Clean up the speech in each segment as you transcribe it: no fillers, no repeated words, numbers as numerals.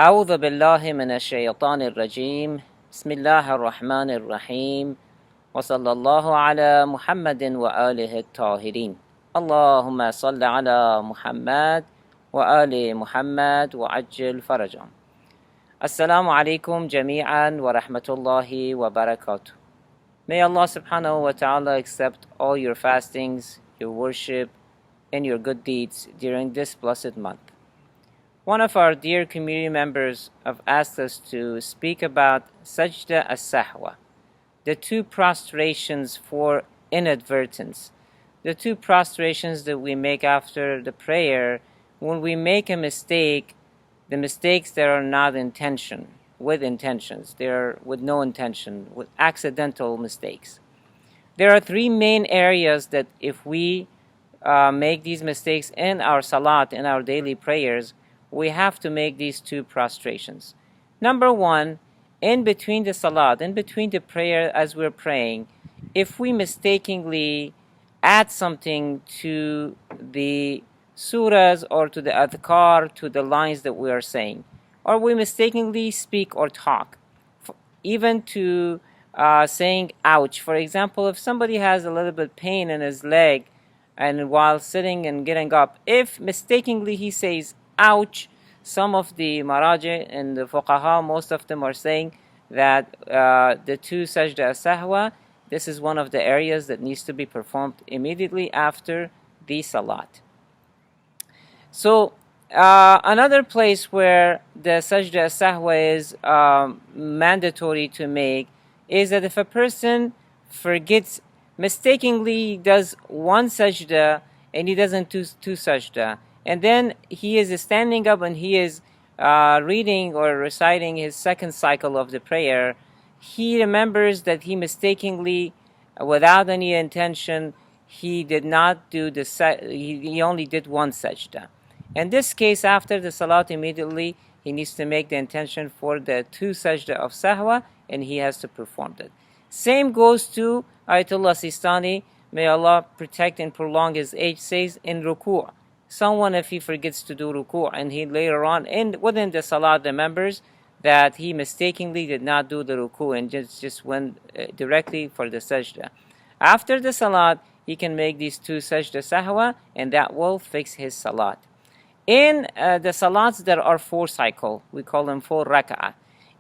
أعوذ بالله من الشيطان الرجيم بسم الله الرحمن الرحيم وصلى الله على محمد وآله الطاهرين اللهم صل على محمد وآل محمد وعجل فرجهم. Assalamu alaikum jami'an wa rahmatullahi wa barakatuh. May Allah subhanahu wa ta'ala accept all your fastings, your worship, and your good deeds during this blessed month. One of our dear community members have asked us to speak about sajda as-sahwa, the two prostrations for inadvertence, the two prostrations that we make after the prayer when we make a mistake, the mistakes that are not with intentions, they are with no intention, with accidental mistakes. There are three main areas that if we make these mistakes in our salat, in our daily prayers, we have to make these two prostrations. Number one, in between the salat, in between the prayer as we're praying, if we mistakenly add something to the surahs or to the adhkar, to the lines that we are saying, or we mistakenly speak or talk, even to saying ouch. For example, if somebody has a little bit pain in his leg and while sitting and getting up, if mistakenly he says ouch, some of the maraji and the fuqaha, most of them are saying that the two sajda sahwa, this is one of the areas that needs to be performed immediately after the salat. So another place where the sajda sahwa is mandatory to make is that if a person forgets, mistakenly does one sajda and he doesn't do two sajda, and then he is standing up and he is reading or reciting his second cycle of the prayer, he remembers that he mistakenly, without any intention, he did not do he only did one sajda. In this case, after the salat immediately, he needs to make the intention for the two sajda of sahwa and he has to perform it. Same goes to Ayatollah Sistani, may Allah protect and prolong his age, says in ruku'. Someone, if he forgets to do ruku' and he later on within the salat remembers that he mistakenly did not do the ruku' and just went directly for the sajda. After the salat, he can make these two sajda sahwa and that will fix his salat. In the salats that are 4 cycle, we call them 4 rak'ah.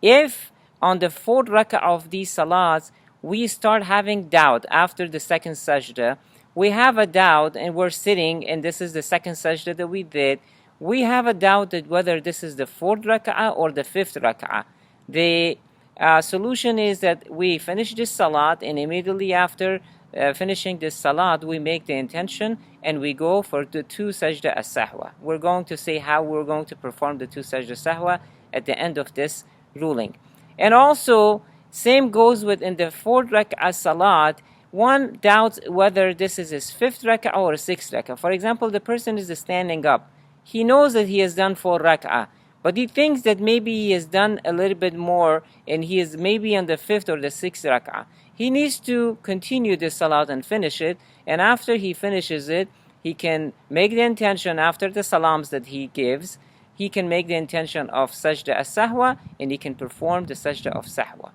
If on the 4th rak'ah of these salats, we start having doubt after the second sajda, we have a doubt and we're sitting and this is the second sajda that we did, we have a doubt that whether this is the 4th rak'ah or the 5th rak'ah. The solution is that we finish this salat and immediately after finishing this salat, we make the intention and we go for the two sajda as-sahwa. We're going to say how we're going to perform the two sajda sahwa at the end of this ruling. And also, same goes with in the 4th rak'ah salat, one doubts whether this is his 5th rak'ah or 6th rak'ah. For example, the person is standing up. He knows that he has done 4 rak'ah, but he thinks that maybe he has done a little bit more and he is maybe on the 5th or the 6th rak'ah. He needs to continue this salat and finish it, and after he finishes it, he can make the intention after the salams that he gives, he can make the intention of sajda as-sahwa and he can perform the sajda of sahwa.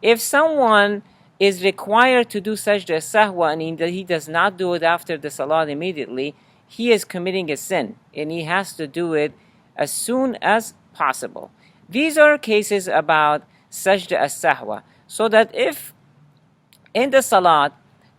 If someone is required to do sajda as-sahwa and he does not do it after the salat immediately, he is committing a sin and he has to do it as soon as possible. These are cases about sajda as-sahwa, so that if in the salat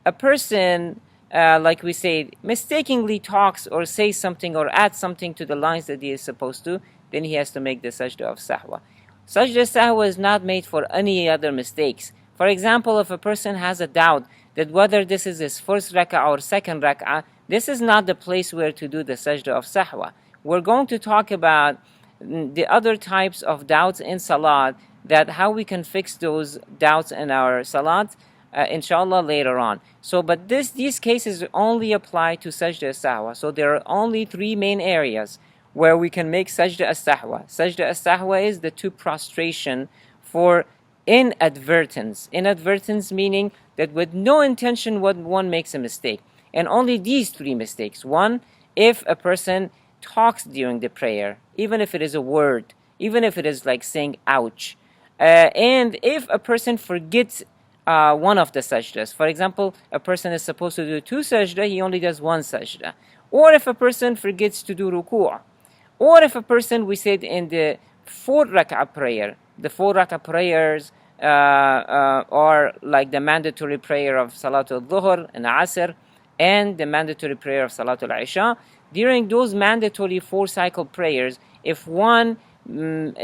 a person, like we say, mistakenly talks or says something or adds something to the lines that he is supposed to, then he has to make the sajda of sahwa. Sajda sahwa is not made for any other mistakes. For example, if a person has a doubt that whether this is his first rak'ah or second rak'ah, this is not the place where to do the sajda of sahwa. We're going to talk about the other types of doubts in salat, that how we can fix those doubts in our salat, inshallah later on. So, but these cases only apply to sajda as-sahwa. So there are only 3 main areas where we can make sajda as-sahwa. Sajda as-sahwa is the two prostration for inadvertence. Inadvertence meaning that with no intention one makes a mistake. And only these 3 mistakes. 1, if a person talks during the prayer, even if it is a word, even if it is like saying ouch. And if a person forgets one of the sajdas, for example, a person is supposed to do 2 sajda, he only does 1 sajda. Or if a person forgets to do ruku', or if a person, we said in the 4 rak'ah prayer, the 4 rak'ah prayers are like the mandatory prayer of Salatul Dhuhr and Asr, and the mandatory prayer of Salatul Isha. During those mandatory 4 cycle prayers, if one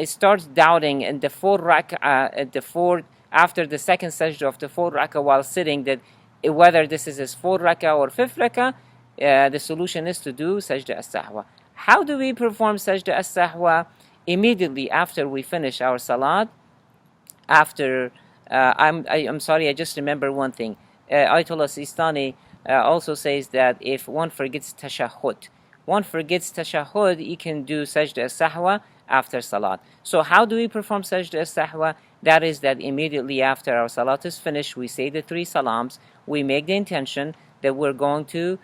starts doubting in the 4 rak'ah, after the second sajda of the 4 rak'ah while sitting, that whether this is his 4 rak'ah or 5th rak'ah, the solution is to do sajda as-sahwa. How do we perform sajda as-sahwa? Immediately after we finish our salat. After I'm sorry, I just remember one thing. Ayatollah Sistani also says that if one forgets tashahhud, he can do sajda as-sahwa after salat. So how do we perform sajda as-sahwa? That is that immediately after our salat is finished, we say the 3 salams, we make the intention that we're going to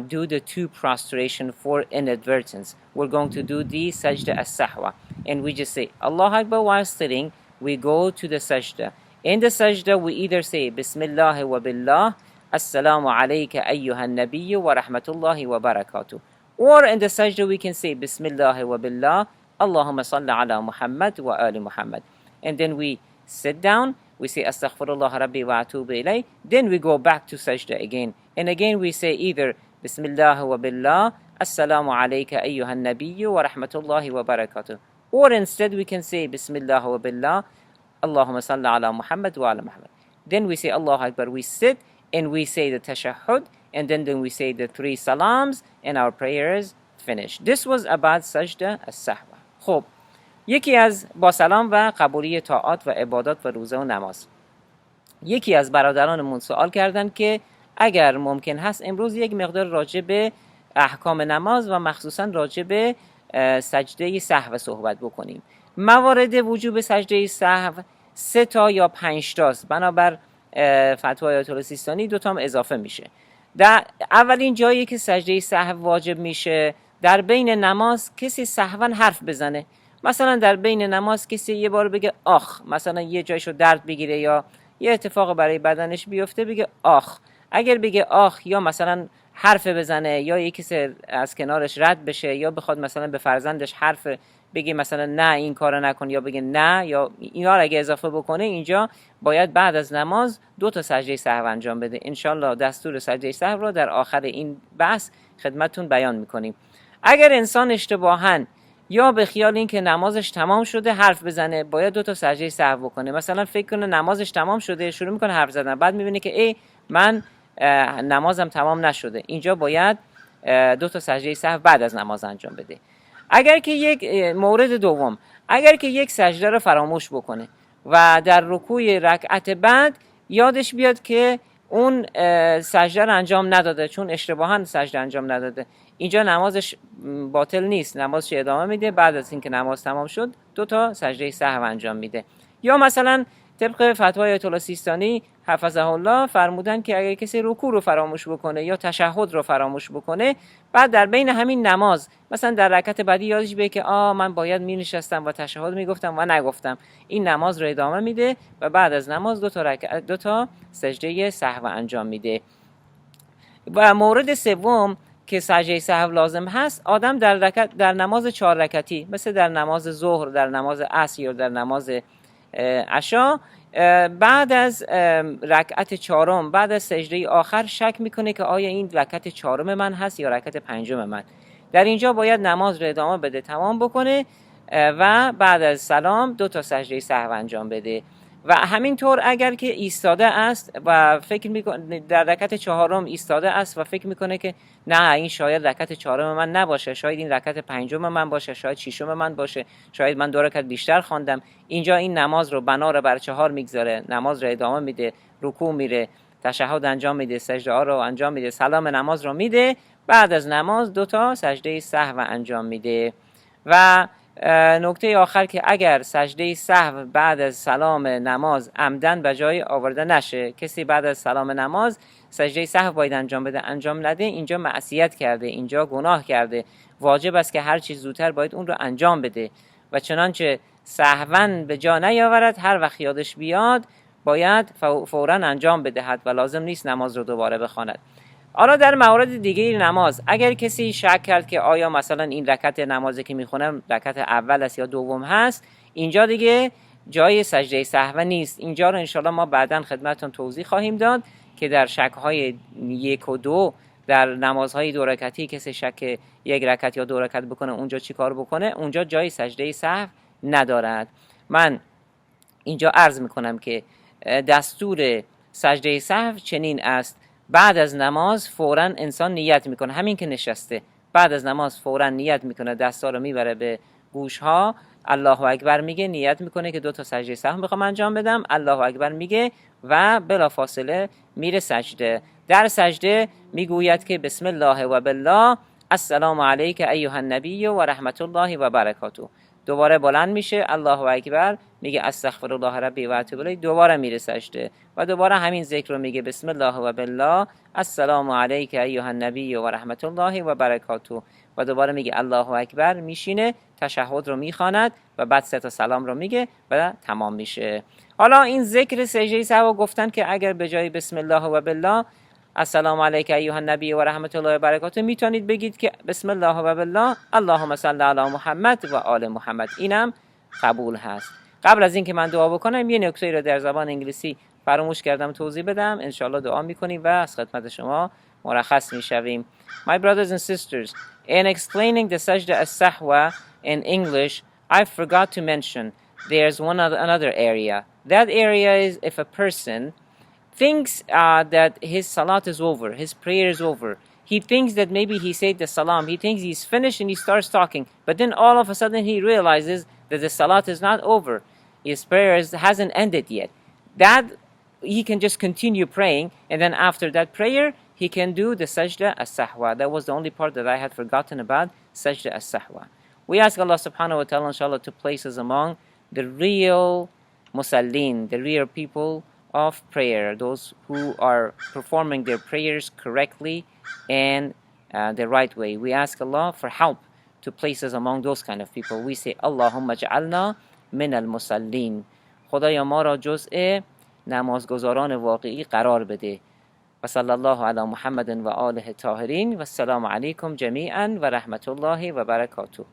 do the 2 prostration for inadvertence. We're going to do the sajda as-sahwa, and we just say Allah Akbar while sitting. We go to the sajda. In the sajda, we either say Bismillah wa billah, Assalamu alayka ayyuhan nabiyyu wa rahmatullahi wa barakatuh. Or in the sajda, we can say Bismillah wa billah, Allahumma salli ala Muhammad wa ali Muhammad. And then we sit down, we say Astaghfirullah Rabbi wa atubu ilay. Then we go back to sajda again. And again we say either Bismillah wa billah, Assalamu alayka ayyuhan nabiyyu wa rahmatullahi wa barakatuh. Or instead we can say Bismillah wa billah, Allahumma salli ala Muhammad wa ala Muhammad. Then we say Allah Akbar, we sit and we say the tashahhud, and then we say the 3 salams, and our prayer is finished. This was about sajda as-sahwa. خب یکی از با سلام و قبولی طاعات و عبادات و روزه و نماز، یکی از برادرانمون سوال کردن که اگر ممکن هست امروز یک مقدار راجع به احکام نماز و مخصوصا راجع به سجده سهو صحبت بکنیم. موارد وجوب سجده سهو 3 تا یا 5 تاست، بنابر فتوای آیت الله سیستانی 2 تا هم اضافه میشه. در اولین جایی که سجده سهو واجب میشه در بین نماز کسی سهوا حرف بزنه. مثلا در بین نماز کسی یه بار بگه آخ، مثلا یه جایشو درد بگیره یا یه اتفاق برای بدنش بیفته بگه آخ. اگر بگه آخ یا مثلا حرف بزنه یا یکی کسی از کنارش رد بشه یا بخواد مثلا به فرزندش حرف بگه مثلا نه این کارو نکن یا بگه نه، یا اینا رو اگه اضافه بکنه اینجا باید بعد از نماز 2 تا سجده سهو انجام بده. انشالله دستور سجده سهو رو در آخر این بحث خدمتتون بیان میکنیم. اگر انسان اشتباهاً یا به خیال این که نمازش تمام شده حرف بزنه، باید 2 تا سجده سهو بکنه. مثلا فکر کنه نمازش تمام شده، شروع میکنه حرف زدن، بعد میبینه که ای من نمازم تمام نشده، اینجا باید 2 تا سجده سهو بعد از نماز انجام بده. اگر که یک مورد دوم، اگر که یک سجده رو فراموش بکنه و در رکوع رکعت بعد یادش بیاد که اون سجده رو انجام نداده، چون اشتباهاً سجده انجام نداده، اینجا نمازش باطل نیست، نمازش ادامه میده. بعد از اینکه نماز تمام شد 2 تا سجده سهو انجام میده. یا مثلا طبق فتوای آیت الله سیستانی حفظه الله فرمودن که اگر کسی رکوع رو فراموش بکنه یا تشهد رو فراموش بکنه، بعد در بین همین نماز مثلا در رکعت بعدی یادش بیاد که من باید می نشستم و تشهد میگفتم و نگفتم، این نماز رو ادامه میده و بعد از نماز 2 تا سجده سهو انجام میده. و مورد سوم که سجده سهو لازم هست، آدم در نماز 4 رکعتی مثل در نماز ظهر، در نماز عصر یا در نماز عشا، بعد از رکعت 4 بعد از سجده آخر شک میکنه که آیا این رکعت 4 من هست یا رکعت 5 من. در اینجا باید نماز رو ادامه بده، تمام بکنه و بعد از سلام 2 تا سجده سهو انجام بده. و همینطور اگر که ایستاده است و فکر میکنه در رکعت 4 ایستاده است و فکر میکنه که نه این شاید رکعت 4 من نباشه، شاید این رکعت 5 من باشه، شاید 6 من باشه، شاید من 2 رکعت بیشتر خواندم، اینجا این نماز رو بنا رو بر 4 میگذاره، نماز رو ادامه میده، رکوع میره، تشهد انجام میده، سجده ها رو انجام میده، سلام نماز رو میده، بعد از نماز 2 تا سجده سهو انجام میده. و نکته آخر که اگر سجده سهو بعد از سلام نماز عمدن به جای آورده نشه، کسی بعد از سلام نماز سجده سهو باید انجام بده، انجام نده، اینجا معصیت کرده، اینجا گناه کرده. واجب است که هر چیز زودتر باید اون رو انجام بده و چنانچه سهوا به جا نیاورد، هر وقت یادش بیاد باید فوراً انجام بدهد و لازم نیست نماز رو دوباره بخواند. حالا در موارد دیگه نماز اگر کسی شک کرد که آیا مثلا این رکعت نمازی که میخونم رکعت اول است یا دوم هست، اینجا دیگه جای سجده سهو نیست. اینجا رو انشالله ما بعداً خدمتتون توضیح خواهیم داد که در شک‌های 1 و 2 در نمازهای 2 رکعتی کسی شک 1 رکعت یا 2 رکعت بکنه اونجا چی کار بکنه، اونجا جای سجده سهو ندارد. من اینجا عرض میکنم که دستور سجده سهو چنین است: بعد از نماز فوراً انسان نیت میکنه، همین که نشسته بعد از نماز فوراً نیت میکنه، دستا رو میبره به گوشها، الله اکبر میگه، نیت میکنه که 2 تا سجده سهو میخوام انجام بدم، الله اکبر میگه و بلافاصله میره سجده. در سجده میگوید که بسم الله و بالله، السلام علیک ایها النبی و رحمت الله و برکاته. دوباره بلند میشه، الله اکبر میگه استغفر الله ربی و اتوب الیه، دوباره میره سجده و دوباره همین ذکر رو میگه بسم الله و بالله، السلام علیک ایها النبی و رحمت الله و برکاته و دوباره میگه الله اکبر، میشینه تشهد رو میخواند و بعد 3 تا سلام رو میگه و تمام میشه. حالا این ذکر سجده سهو گفتن که اگر به جای بسم الله و بالله السلام علیک ایها النبی و رحمت الله و برکاته میتونید بگید که بسم الله و بالله اللهم صل علی محمد و آل محمد، اینم قبول هست. قبل از اینکه من دعا بکنم یه نکته رو در زبان انگلیسی فراموش کردم توضیح بدم، انشالله دعا میکنیم و از خدمت شما مرخص میشویم. My brothers and sisters, in explaining the sajda as-sahwa in English, I forgot to mention there's another area. That area is if a person thinks that his salat is over, his prayer is over. He thinks that maybe he said the salam, he thinks he's finished and he starts talking. But then all of a sudden he realizes that the salat is not over. His prayer hasn't ended yet. That he can just continue praying, and then after that prayer, he can do the sajda as-sahwa. That was the only part that I had forgotten about, sajda as-sahwa. We ask Allah subhanahu wa ta'ala inshallah to place us among the real musallin, the real people of prayer, those who are performing their prayers correctly and the right way. We ask Allah for help to place us among those kind of people. We say Allahumma ja'alna min al-musallin. خدایا ما را جزء نمازگزاران واقعی قرار بده. و صلی الله علی محمد و آله الطاهرین و السلام علیکم جمیعا و رحمت الله و برکاته.